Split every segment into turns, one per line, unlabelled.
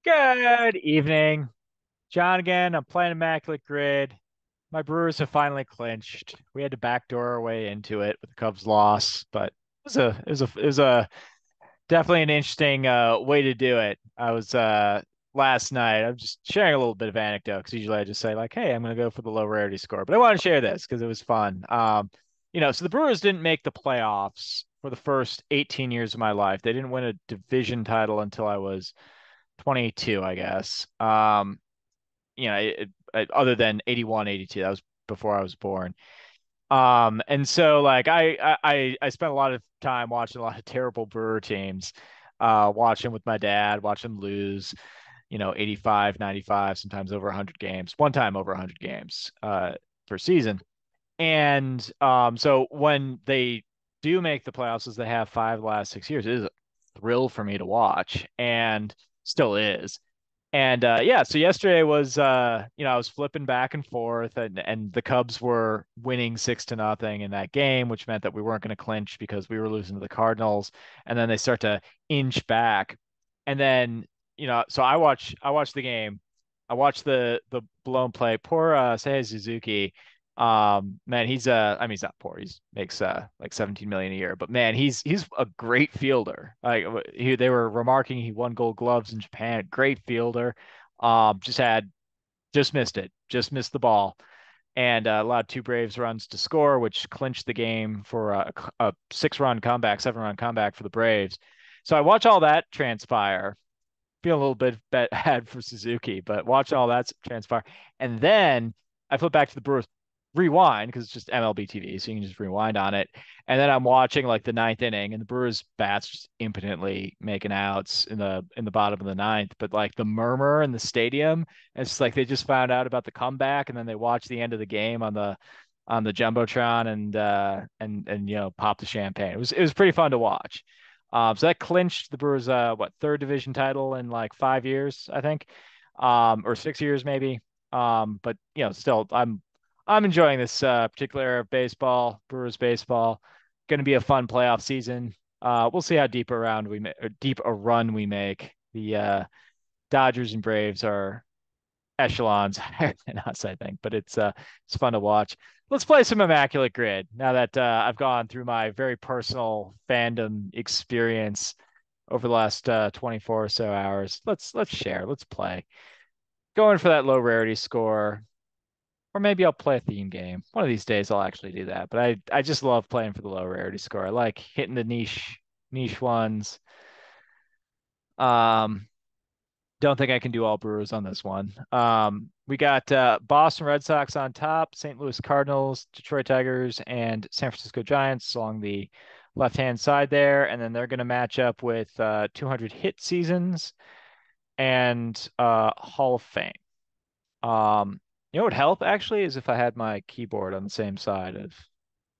Good evening, John. Again, I'm playing Immaculate Grid. My Brewers have finally clinched. We had to backdoor our way into it with the Cubs loss, but it was a definitely an interesting way to do it. I was last night. I'm just sharing a little bit of anecdote because usually I just say like, "Hey, I'm going to go for the low rarity score," but I want to share this because it was fun. So the Brewers didn't make the playoffs for the first 18 years of my life. They didn't win a division title until I was 22, I guess. Other than 81, 82, that was before I was born. And so like I spent a lot of time watching a lot of terrible Brewer teams, watching with my dad, watching them lose, 85, 95, sometimes over 100 games, one time over 100 games per season. And so when they do make the playoffs, as they have five the last 6 years, it is a thrill for me to watch and still is. And yeah, so yesterday was I was flipping back and forth, and the Cubs were winning 6-0 in that game, which meant that we weren't going to clinch because we were losing to the Cardinals. And then they start to inch back. And then, so I watch the game. I watched the blown play. Poor Seiya Suzuki. Man, I mean, he's not poor. He's makes like 17 million a year, but man, he's a great fielder. They were remarking he won Gold Gloves in Japan. Great fielder. Just had just missed it. Just missed the ball, and allowed two Braves runs to score, which clinched the game for a 6-run comeback, 7-run comeback for the Braves. So I watch all that transpire. Feel a little bit bad for Suzuki, but watch all that transpire, and then I flip back to the Brewers rewind because it's just MLB TV, so you can just rewind on it. And then I'm watching like the ninth inning, and the Brewers bats just impotently making outs in the bottom of the ninth. But like the murmur in the stadium, it's like they just found out about the comeback, and then they watch the end of the game on the jumbotron and pop the champagne. It was pretty fun to watch. So that clinched the Brewers third division title in like 5 years, I think, or 6 years maybe. But still I'm enjoying this particular era of baseball, Brewers baseball. Going to be a fun playoff season. We'll see how deep a run we make. The Dodgers and Braves are echelons higher than us, I think, but it's fun to watch. Let's play some Immaculate Grid now that I've gone through my very personal fandom experience over the last 24 or so hours. Let's share. Let's play. Going for that low rarity score. Or maybe I'll play a theme game. One of these days I'll actually do that. But I just love playing for the low rarity score. I like hitting the niche ones. Um, don't think I can do all Brewers on this one. We got Boston Red Sox on top, St. Louis Cardinals, Detroit Tigers, and San Francisco Giants along the left-hand side there, and then they're going to match up with 200 hit seasons and Hall of Fame. What would help actually is if I had my keyboard on the same side of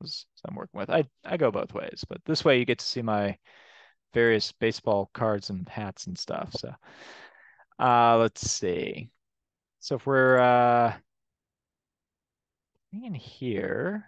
as I'm working with. I go both ways, but this way you get to see my various baseball cards and hats and stuff. So let's see. So if we're in here,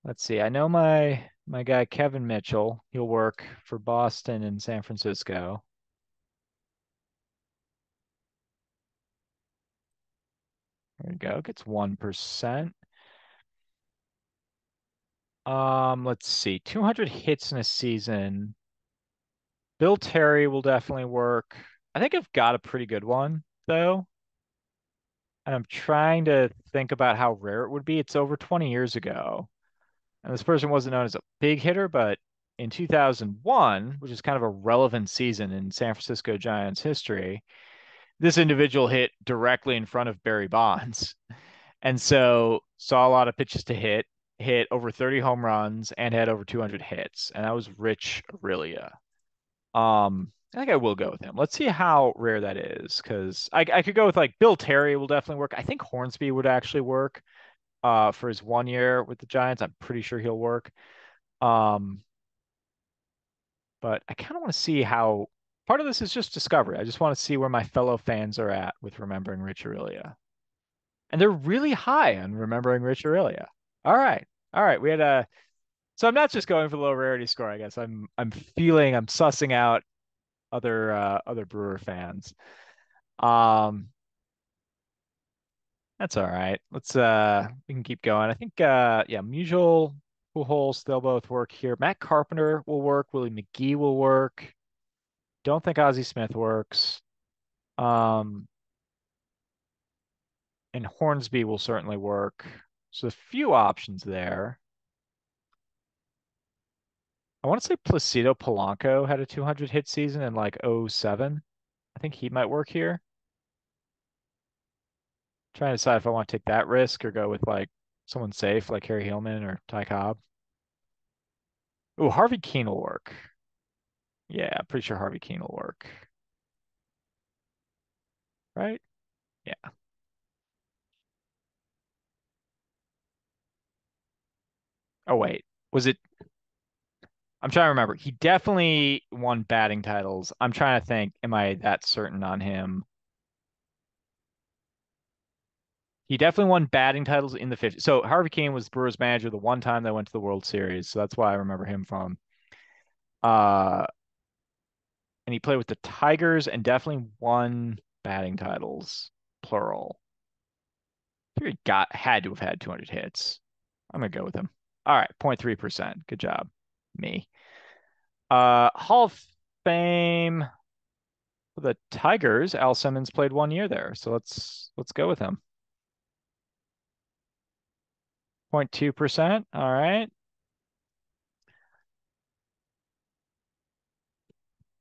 let's see. I know my guy Kevin Mitchell, he'll work for Boston and San Francisco. There we go. Gets 1%. Let's see. 200 hits in a season. Bill Terry will definitely work. I think I've got a pretty good one though. And I'm trying to think about how rare it would be. It's over 20 years ago. And this person wasn't known as a big hitter, but in 2001, which is kind of a relevant season in San Francisco Giants history, this individual hit directly in front of Barry Bonds. And so saw a lot of pitches to hit over 30 home runs and had over 200 hits. And that was Rich Aurelia. I think I will go with him. Let's see how rare that is, because I could go with like Bill Terry will definitely work. I think Hornsby would actually work for his 1 year with the Giants. I'm pretty sure he'll work. Um, but I kind of want to see how part of this is just discovery. I just want to see where my fellow fans are at with remembering Rich Aurelia. And they're really high on remembering Rich Aurelia. All right. All right. We had a so I'm not just going for the low rarity score, I guess. I'm sussing out other Brewer fans. Um, that's all right. We can keep going. I think yeah, Musial, Pujols, they'll both work here. Matt Carpenter will work. Willie McGee will work. Don't think Ozzie Smith works. Um, and Hornsby will certainly work. So a few options there. I want to say Placido Polanco had a 200 hit season in like '07. I think he might work here. Trying to decide if I want to take that risk or go with like someone safe like Harry Hillman or Ty Cobb. Ooh, Harvey Keene will work. Yeah, I'm pretty sure Harvey Keene will work. Right? Yeah. Oh wait, was it? I'm trying to remember. He definitely won batting titles. I'm trying to think. Am I that certain on him? He definitely won batting titles in the 50s. So Harvey Keene was Brewers manager the one time they went to the World Series. So that's why I remember him from. Uh, and he played with the Tigers and definitely won batting titles, plural. He had to have had 200 hits. I'm gonna go with him. All right, 0.3%. Good job, me. Hall of Fame for the Tigers. Al Simmons played 1 year there, so let's go with him. 0.2%. All right.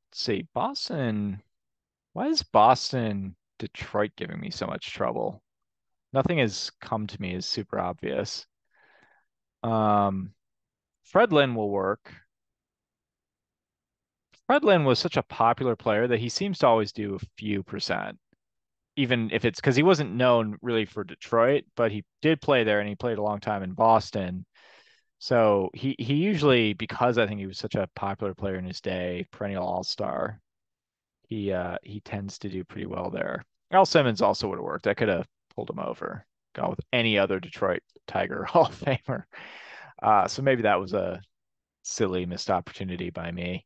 Let's see. Boston. Why is Boston, Detroit giving me so much trouble? Nothing has come to me as super obvious. Um, Fred Lynn will work. Fred Lynn was such a popular player that he seems to always do a few percent, even if it's because he wasn't known really for Detroit, but he did play there and he played a long time in Boston. So he usually, because I think he was such a popular player in his day, perennial all-star, he tends to do pretty well there. Al Simmons also would have worked. I could have pulled him over, gone with any other Detroit Tiger Hall of Famer. So maybe that was a silly missed opportunity by me.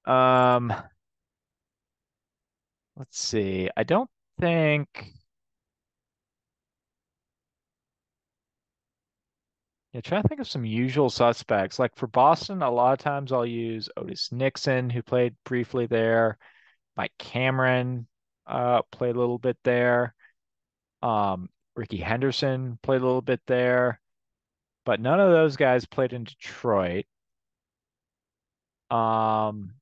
Um, let's see. I don't think. Yeah, try to think of some usual suspects. Like for Boston, a lot of times I'll use Otis Nixon, who played briefly there. Mike Cameron played a little bit there. Ricky Henderson played a little bit there, but none of those guys played in Detroit. Um,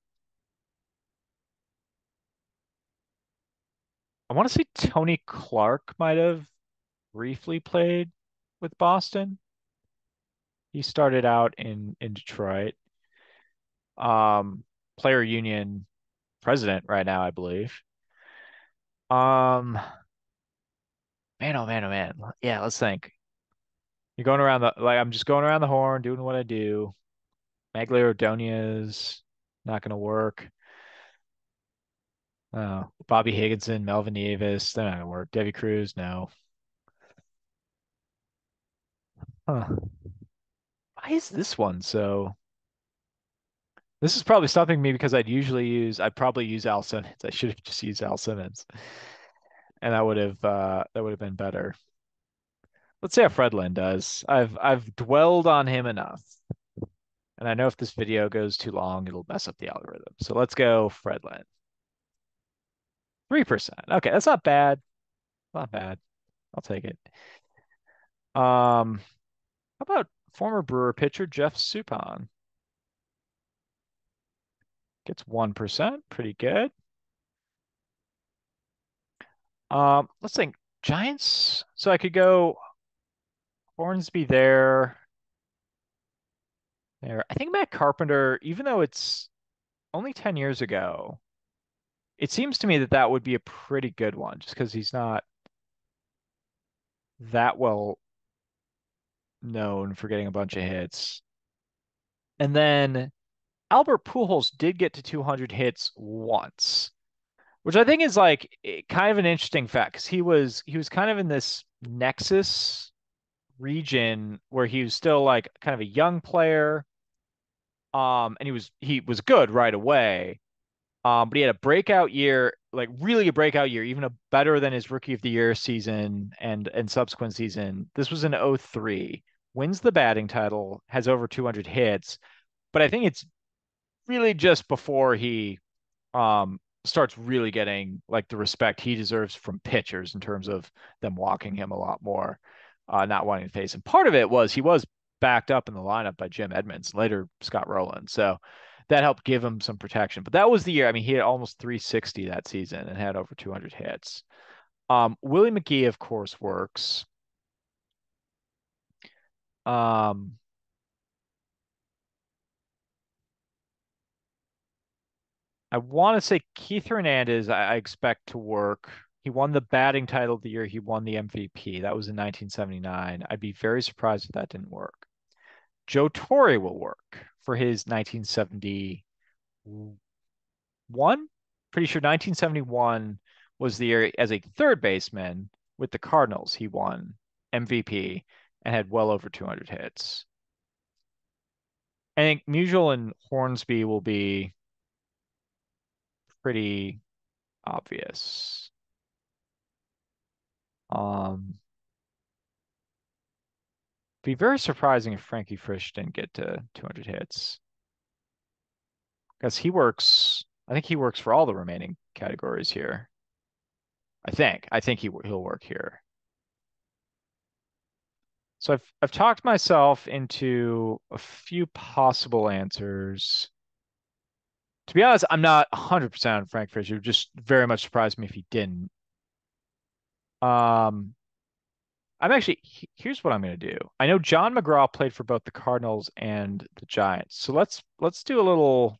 I want to say Tony Clark might have briefly played with Boston. He started out in Detroit. Um, Player Union president right now, I believe. Um, man, oh man, oh man. Yeah, let's think. You're going around the like I'm just going around the horn, doing what I do. Maglia Ordonez, not gonna work. Bobby Higginson, Melvin Davis, they're not gonna work. Debbie Cruz, no. Huh. Why is this one so? This is probably stopping me because I'd probably use Al Simmons. I should have just used Al Simmons, and that would have been better. Let's see how Fredland does. I've dwelled on him enough. And I know if this video goes too long, it'll mess up the algorithm. So let's go Fredland. 3%. Okay, that's not bad. Not bad. I'll take it. How about former Brewer pitcher Jeff Suppan? Gets 1%. Pretty good. Let's think. Giants. So I could go Hornsby there. There. I think Matt Carpenter, even though it's only 10 years ago, it seems to me that that would be a pretty good one just because he's not that well known for getting a bunch of hits. And then Albert Pujols did get to 200 hits once, which I think is like kind of an interesting fact because he was kind of in this nexus region where he was still like kind of a young player, and he was good right away, But he had a breakout year, like really a breakout year, even a better than his rookie of the year season and subsequent season. This was in 03. Wins the batting title, has over 200 hits, but I think it's really just before he starts really getting like the respect he deserves from pitchers in terms of them walking him a lot more, not wanting to face him. Part of it was he was backed up in the lineup by Jim Edmonds, later Scott Rowland. So that helped give him some protection. But that was the year. I mean, he had almost 360 that season and had over 200 hits. Willie McGee, of course, works. Um, I want to say Keith Hernandez, I expect to work. He won the batting title the year he won the MVP. That was in 1979. I'd be very surprised if that didn't work. Joe Torre will work for his 1971. Pretty sure 1971 was the year as a third baseman with the Cardinals. He won MVP and had well over 200 hits. I think Musial and Hornsby will be pretty obvious. Um, be very surprising if Frankie Frisch didn't get to 200 hits because I think he works for all the remaining categories here. I think he'll work here. So I've talked myself into a few possible answers. To be honest, I'm not 100% on Frank Frisch. It would just very much surprise me if he didn't. Um, I'm actually, here's what I'm going to do. I know John McGraw played for both the Cardinals and the Giants. So let's do a little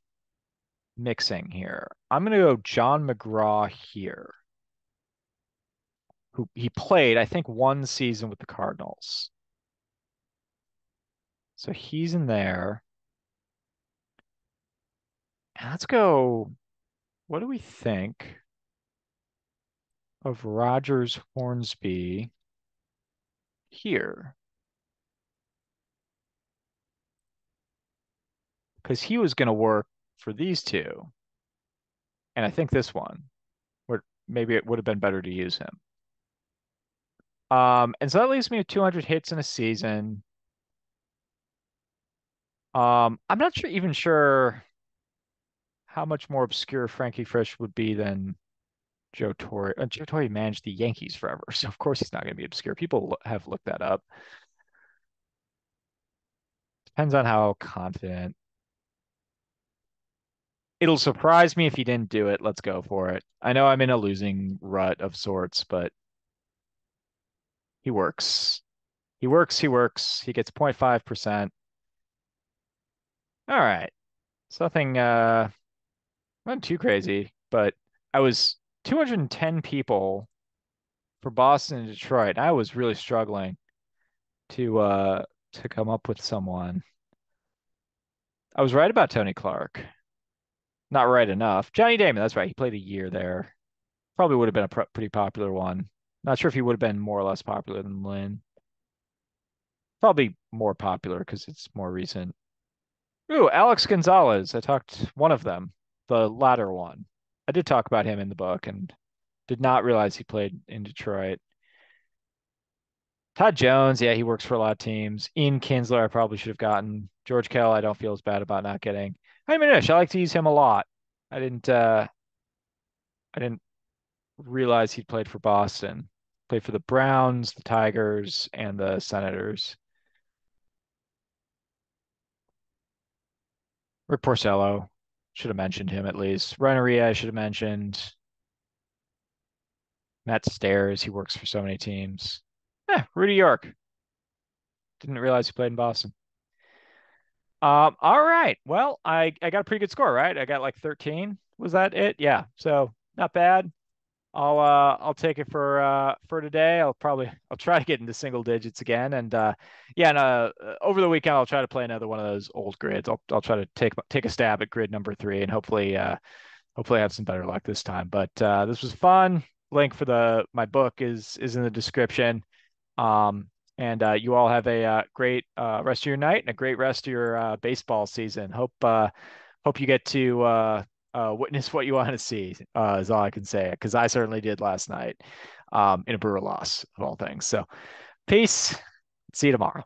mixing here. I'm going to go John McGraw here, who he played, I think, one season with the Cardinals. So he's in there. And let's go. What do we think of Rogers Hornsby here? Because he was going to work for these two. And I think this one, where maybe it would have been better to use him. And so that leaves me with 200 hits in a season. I'm not sure even sure how much more obscure Frankie Frisch would be than Joe Torre. Joe Torre managed the Yankees forever, so of course he's not going to be obscure. People have looked that up. Depends on how confident. It'll surprise me if he didn't do it. Let's go for it. I know I'm in a losing rut of sorts, but he works. He works. He works. He gets 0.5%. All right. It's nothing not too crazy, but I was 210 people for Boston and Detroit. I was really struggling to come up with someone. I was right about Tony Clark. Not right enough. Johnny Damon, that's right. He played a year there. Probably would have been a pretty popular one. Not sure if he would have been more or less popular than Lynn. Probably more popular because it's more recent. Ooh, Alex Gonzalez. I talked one of them, the latter one. I did talk about him in the book and did not realize he played in Detroit. Todd Jones, yeah, he works for a lot of teams. Ian Kinsler, I probably should have gotten. George Kell, I don't feel as bad about not getting. I mean, I like to use him a lot. I didn't I didn't realize he played for Boston. Played for the Browns, the Tigers, and the Senators. Rick Porcello, should have mentioned him at least. Renneria, I should have mentioned. Matt Stairs, he works for so many teams. Rudy York. Didn't realize he played in Boston. All right. Well, I got a pretty good score, right? I got like 13. Was that it? Yeah. So not bad. I'll take it for today. I'll try to get into single digits again. And yeah, and over the weekend I'll try to play another one of those old grids. I'll try to take a stab at grid number 3 and hopefully have some better luck this time. But this was fun. Link for the my book is in the description. Um, and you all have a great rest of your night and a great rest of your baseball season. Hope you get to witness what you want to see, is all I can say, because I certainly did last night, in a Brewer loss of all things. So peace. See you tomorrow.